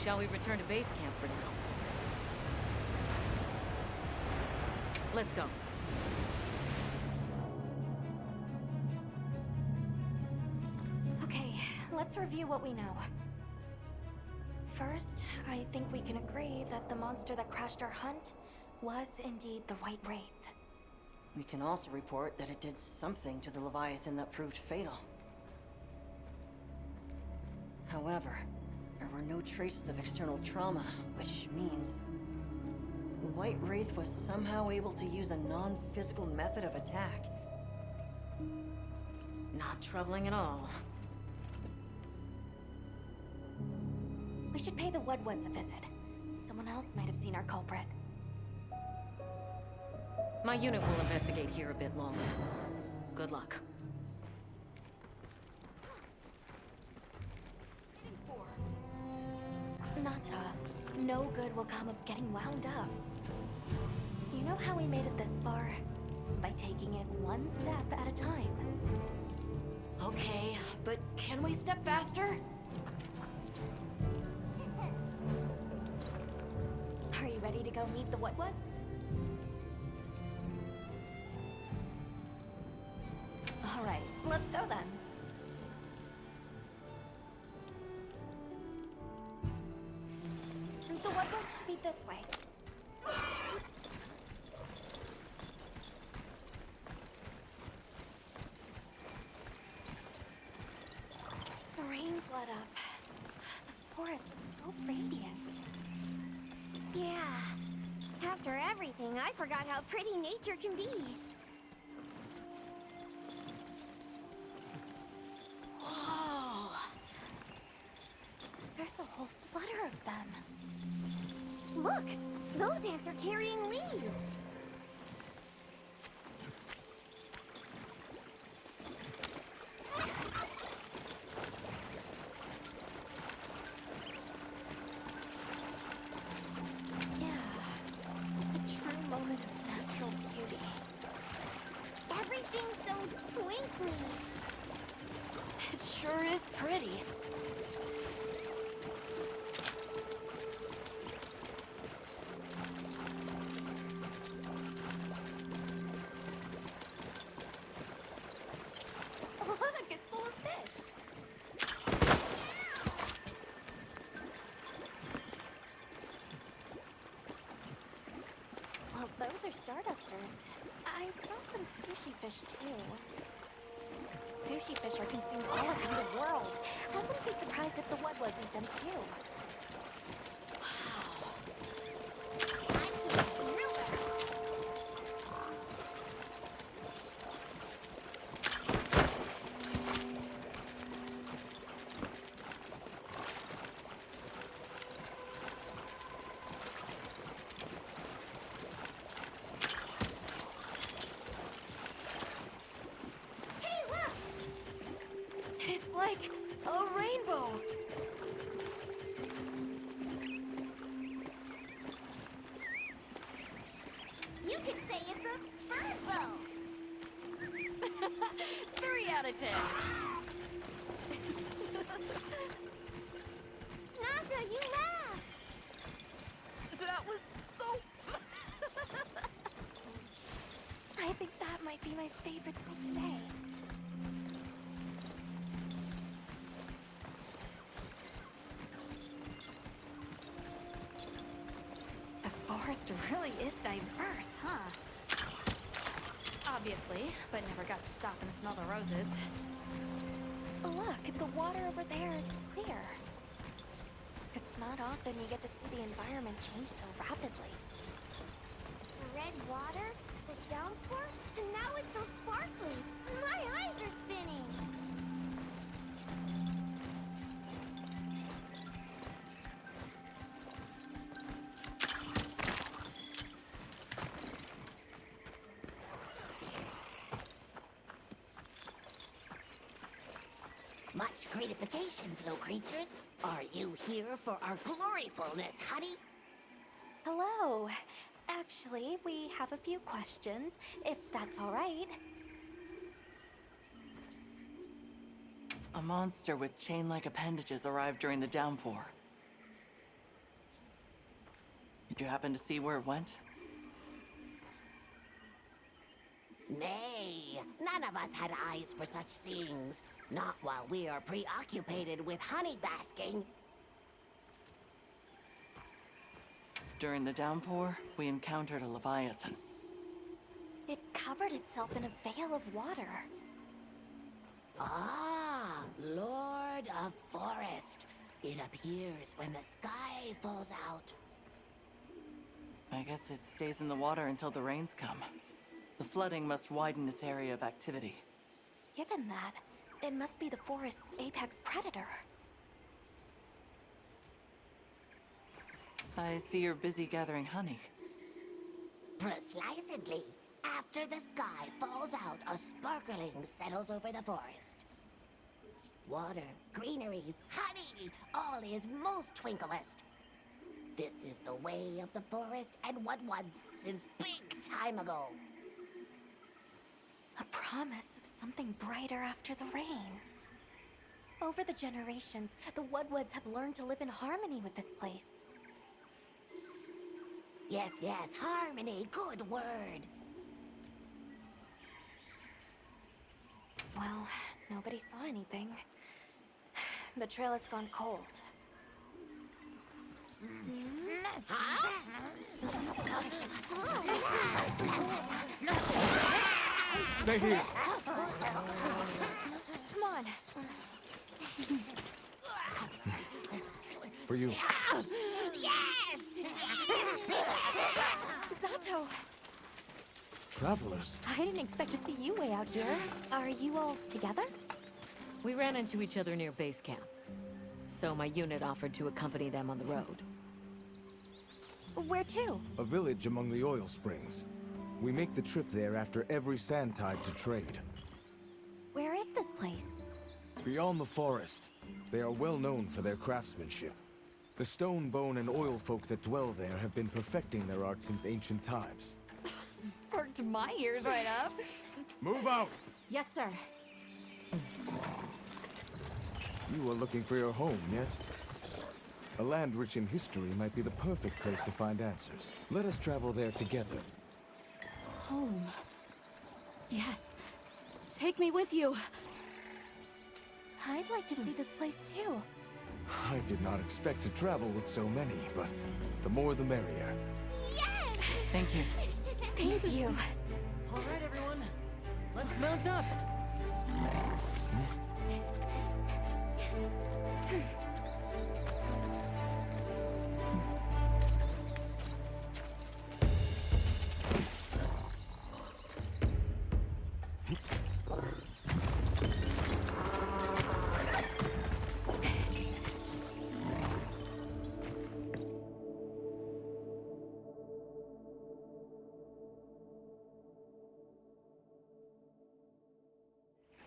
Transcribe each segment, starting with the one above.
Shall we return to base camp for now? Let's go. Okay, let's review what we know. First, I think we can agree that the monster that crashed our hunt was indeed the White Wraith. We can also report that it did something to the Leviathan that proved fatal. However, there were no traces of external trauma, which means the White Wraith was somehow able to use a non-physical method of attack. Not troubling at all. We should pay the Woodwoods a visit. Someone else might have seen our culprit. My unit will investigate here a bit longer. Good luck. Nata, no good will come of getting wound up. You know how we made it this far? By taking it one step at a time. Okay, but can we step faster? Are you ready to go meet the Woodwoods? All right, let's go then. The Woodwoods should be this way. The rain's let up. The forest is so radiant. Yeah. After everything, I forgot how pretty nature can be. Whoa! There's a whole flutter of them. Look, those ants are carrying leaves. Everything's so twinkly. It sure is pretty. Look, it's full of fish. Well, those are stardusters. I saw some sushi fish too. Sushi fish are consumed all around the world. I wouldn't be surprised if the Woodwoods eat them too. It's like a rainbow. You could say it's a bird bow. 3 out of 10. Nasa, you laugh. That was so... I think that might be my favorite scene today. The forest really is diverse, huh? Obviously, but never got to stop and smell the roses. Look, the water over there is clear. It's not often you get to see the environment change so rapidly. Red water, the downpour, and now it's so sparkly. My eyes are spinning. Much gratifications, little creatures. Are you here for our gloryfulness, honey? Hello. Actually, we have a few questions, if that's all right. A monster with chain-like appendages arrived during the downpour. you happen to see where it went? Nay, none of us had eyes for such things. Not while we are preoccupied with honey basking. During the downpour, we encountered a leviathan. It covered itself in a veil of water. Ah, Lord of Forest. It appears when the sky falls out. I guess it stays in the water until the rains come. The flooding must widen its area of activity. Given that, it must be the forest's apex predator. I see you're busy gathering honey. Precisely. After the sky falls out, a sparkling settles over the forest. Water, greeneries, honey, all is most twinklest. This is the way of the forest and what was since big time ago. A promise of something brighter after the rains. Over the generations, the Woodwoods have learned to live in harmony with this place. Yes, yes, harmony, good word. Well, nobody saw anything. The trail has gone cold. Stay here. Come on. For you. Yes! Zato! Travelers. I didn't expect to see you way out here. Are you all together? We ran into each other near base camp. So my unit offered to accompany them on the road. Where to? A village among the oil springs. We make the trip there after every sand tide to trade. Where is this place? Beyond the forest, they are well known for their craftsmanship. The stone, bone, and oil folk that dwell there have been perfecting their art since ancient times. Perked my ears right up. Move out! Yes, sir. You are looking for your home, yes? A land rich in history might be the perfect place to find answers. Let us travel there together. Home. Yes. Take me with you. I'd like to see this place too. I did not expect to travel with so many, but the more the merrier. Yes! Thank you. Thank you. All right, everyone. Let's mount up.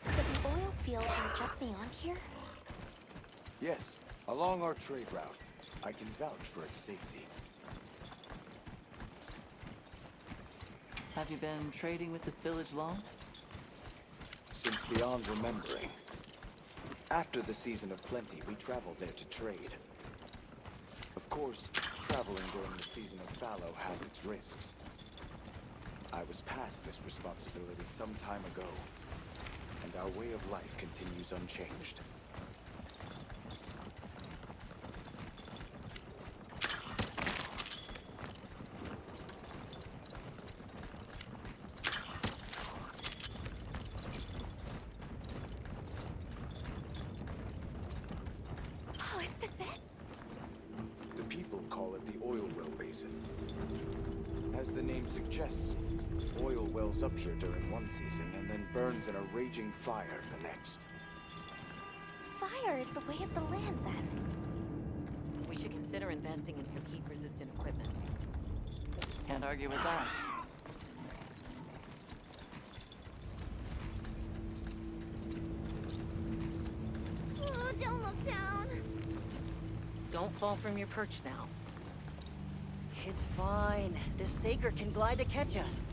So the oil fields are just beyond here? Yes, along our trade route. I can vouch for its safety. Have you been trading with this village long? Since beyond remembering. After the season of plenty, we traveled there to trade. Of course, traveling during the season of fallow has its risks. I was past this responsibility some time ago, and our way of life continues unchanged. Oh, is this it? The people call it the oil well basin. As the name suggests, oil wells up here during one season and then burns in a raging fire the next. Fire is the way of the land, then. We should consider investing in some heat-resistant equipment. Can't argue with that. Oh, don't look down. Don't fall from your perch now. It's fine. This Saker can glide to catch us.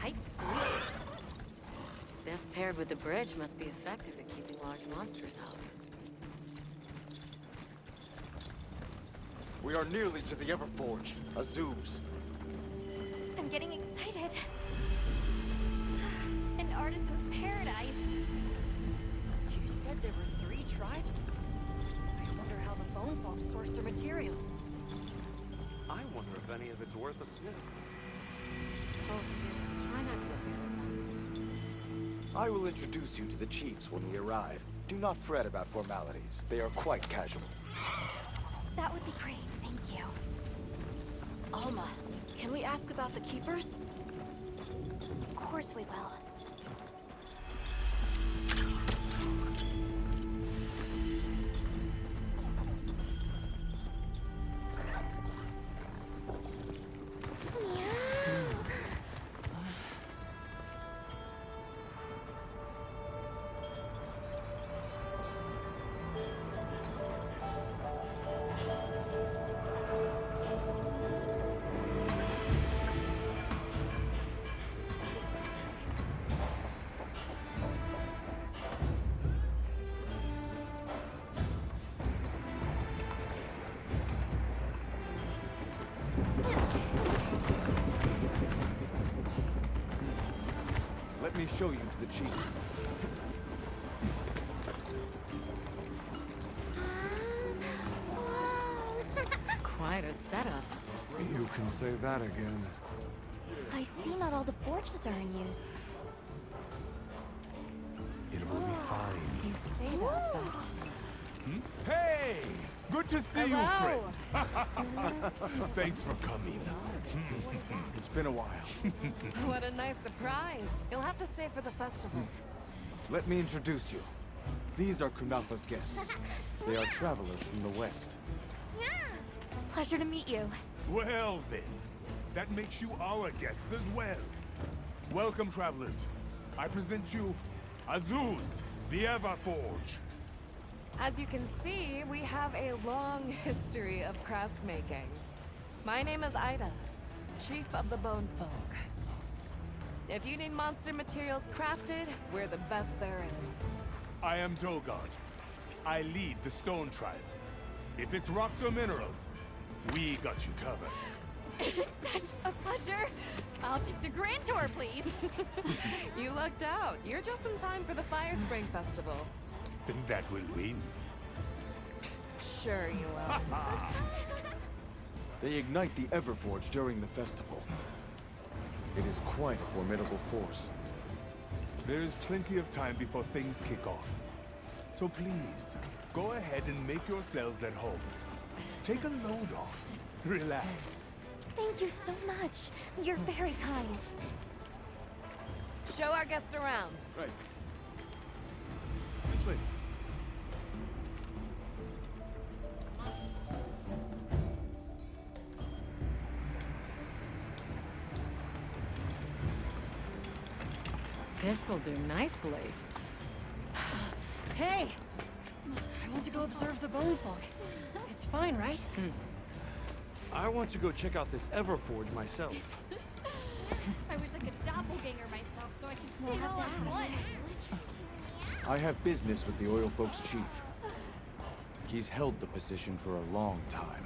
Tight squeeze. This Guess paired with the bridge must be effective at keeping large monsters out. We are nearly to the Everforge, Azuz. I'm getting excited. An artisan's paradise. You said there were 3 tribes? I wonder how the bone folks source their materials. I wonder if any of it's worth a sniff. Both of you, try not to embarrass us. I will introduce you to the chiefs when we arrive. Do not fret about formalities. They are quite casual. That would be great, thank you. Alma, can we ask about the Keepers? Of course we will. Let me show you to the chiefs. Quite a setup. You can say that again. I see not all the forges are in use. It will be fine. You say that, but... Hey! Good to see you, friend. Thanks for coming. It's been a while. What a nice surprise. You'll have to stay for the festival. Let me introduce you. These are Kunafa's guests. They are travelers from the west. Pleasure to meet you. Well then, that makes you our guests as well. Welcome, travelers. I present you Azuz, the Everforge. As you can see, we have a long history of craftsmaking. My name is Ida, Chief of the Bone Folk. If you need monster materials crafted, we're the best there is. I am Dolgard. I lead the Stone Tribe. If it's rocks or minerals, we got you covered. It is such a pleasure. I'll take the grand tour, please. You lucked out. You're just in time for the Fire Spring Festival. Then that will win. Sure you will. They ignite the Everforge during the festival. It is quite a formidable force. There is plenty of time before things kick off. So please, go ahead and make yourselves at home. Take a load off. Relax. Thank you so much. You're very kind. Show our guests around. Right. This way. This will do nicely. Hey! I want to go observe the bone folk. It's fine, right? I want to go check out this Everforge myself. I wish I could doppelganger myself so I could We'll see it have all to at ask. once. I have business with the Oil Folks' chief. He's held the position for a long time.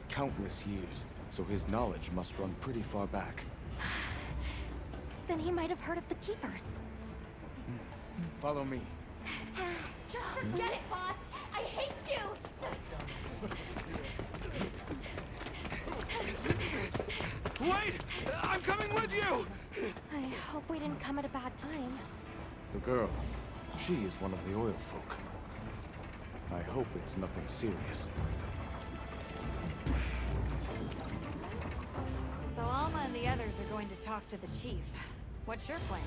Countless years, so his knowledge must run pretty far back. Then he might have heard of the Keepers. Follow me. Just forget it, boss. I hate you. Wait! I'm coming with you! I hope we didn't come at a bad time. The girl, she is one of the Oil Folk. I hope it's nothing serious. So Alma and the others are going to talk to the chief. What's your plan?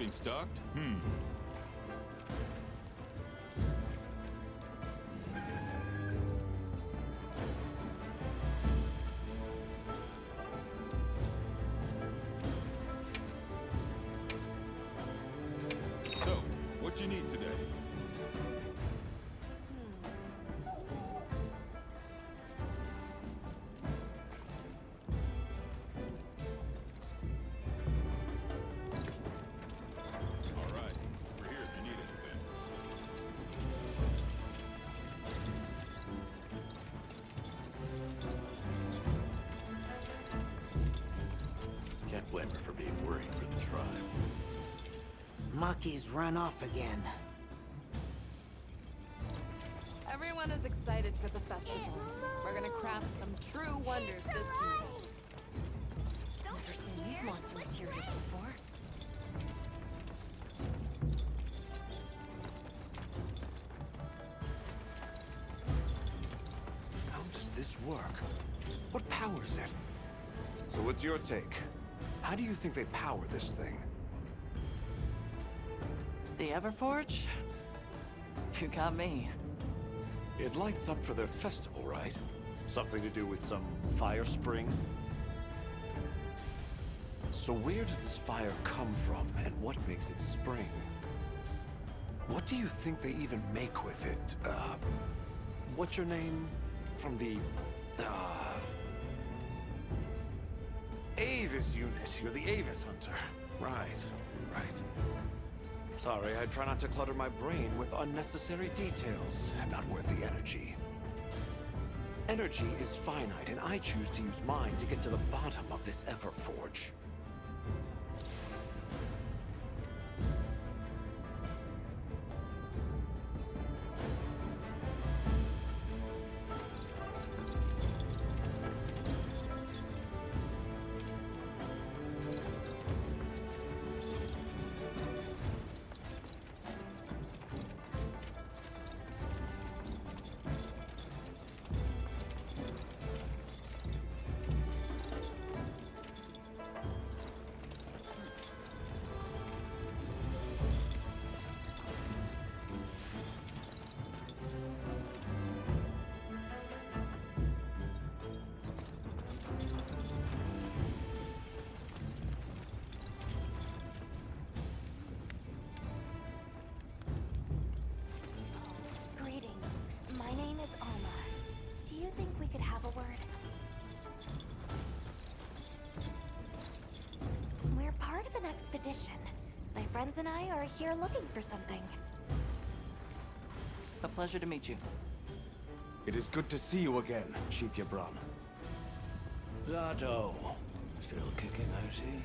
keeping stocked? So, what you need today? All right, we're here if you need anything. Can't blame her for being worried for the tribe. Maki's run off again. Everyone is excited for the festival. We're gonna craft some true wonders this season. Never seen these monster materials before. How does this work? What powers it? So what's your take? How do you think they power this thing? The Everforge? You got me. It lights up for their festival, right? Something to do with some fire spring? So where does this fire come from, and what makes it spring? What do you think they even make with it? What's your name? From the, Avis unit. You're the Avis hunter. Right, right. Sorry, I try not to clutter my brain with unnecessary details. I'm not worth the energy. Energy is finite, and I choose to use mine to get to the bottom of this Everforge. Expedition. My friends and I are here looking for something. A pleasure to meet you. It is good to see you again, Chief Yabran. Zato. Still kicking, I see.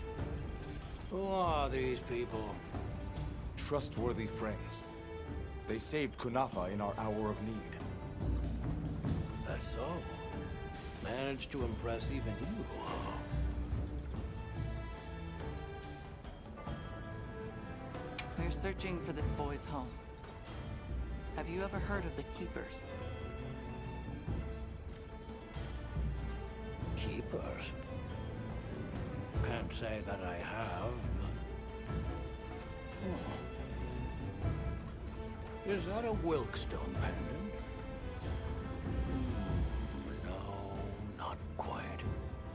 Who are these people? Trustworthy friends. They saved Kunafa in our hour of need. That's so. Managed to impress even you, huh? We're searching for this boy's home. Have you ever heard of the Keepers? Keepers? Can't say that I have, but... Oh. Is that a Wilkstone pendant? No, not quite.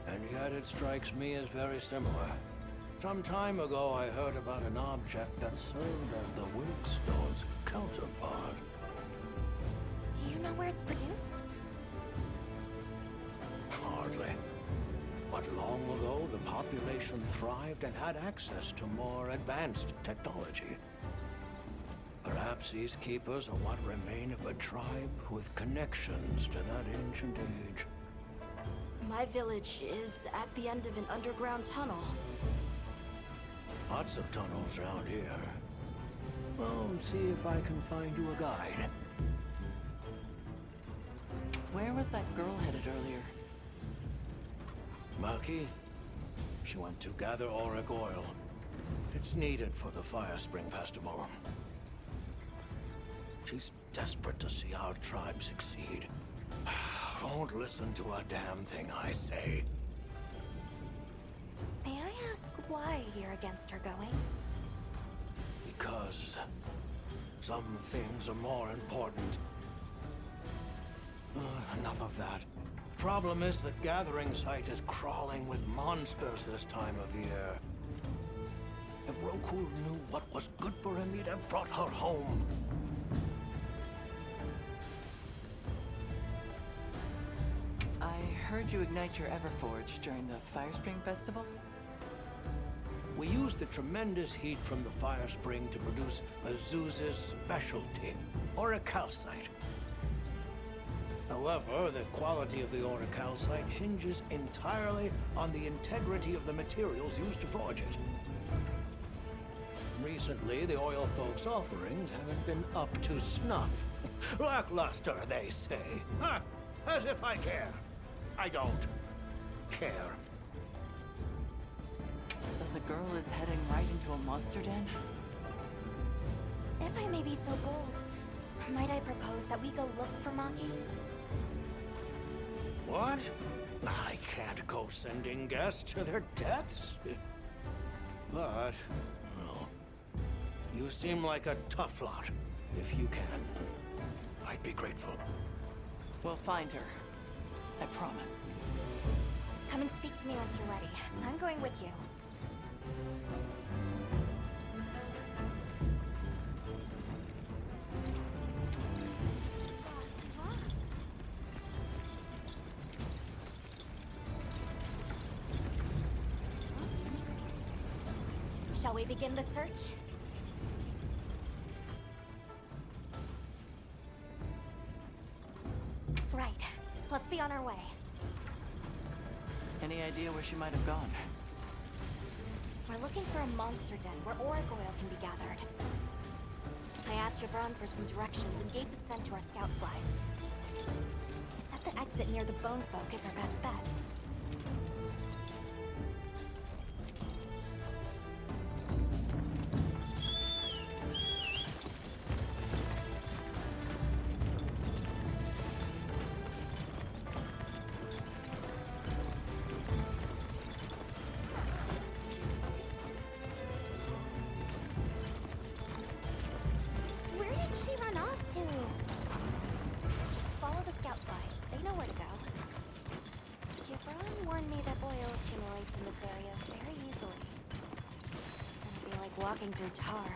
And yet it strikes me as very similar. Some time ago, I heard about an object that served as the Wilkstone's counterpart. Do you know where it's produced? Hardly. But long ago, the population thrived and had access to more advanced technology. Perhaps these keepers are what remain of a tribe with connections to that ancient age. My village is at the end of an underground tunnel. Lots of tunnels around here. Well, see if I can find you a guide. Where was that girl headed earlier? Maki? She went to gather auric oil. It's needed for the Fire Spring Festival. She's desperate to see our tribe succeed. Won't listen to a damn thing I say. May I ask why you're against her going? because some things are more important. Enough of that. Problem is the gathering site is crawling with monsters this time of year. If Roku knew what was good for him, he'd have brought her home. I heard you ignite your Everforge during the Fire Spring Festival? We used the tremendous heat from the fire spring to produce Azuz's specialty, orichalcite. However, the quality of the orichalcite hinges entirely on the integrity of the materials used to forge it. Recently, the oil folks' offerings haven't been up to snuff. Lackluster, they say. Huh, as if I care. I don't care. So the girl is heading right into a monster den? If I may be so bold, might I propose that we go look for Maki? What? I can't go sending guests to their deaths. But, well, you seem like a tough lot. If you can, I'd be grateful. We'll find her. I promise. Come and speak to me once you're ready. I'm going with you. Shall we begin the search? Right. Let's be on our way. Any idea where she might have gone? We're looking for a monster den where auric oil can be gathered. I asked Jabron for some directions and gave the scent to our scout flies. He said the exit near the bone folk is our best bet. Walking through tar.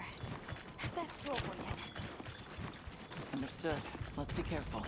Best to avoid it. Understood. Let's be careful.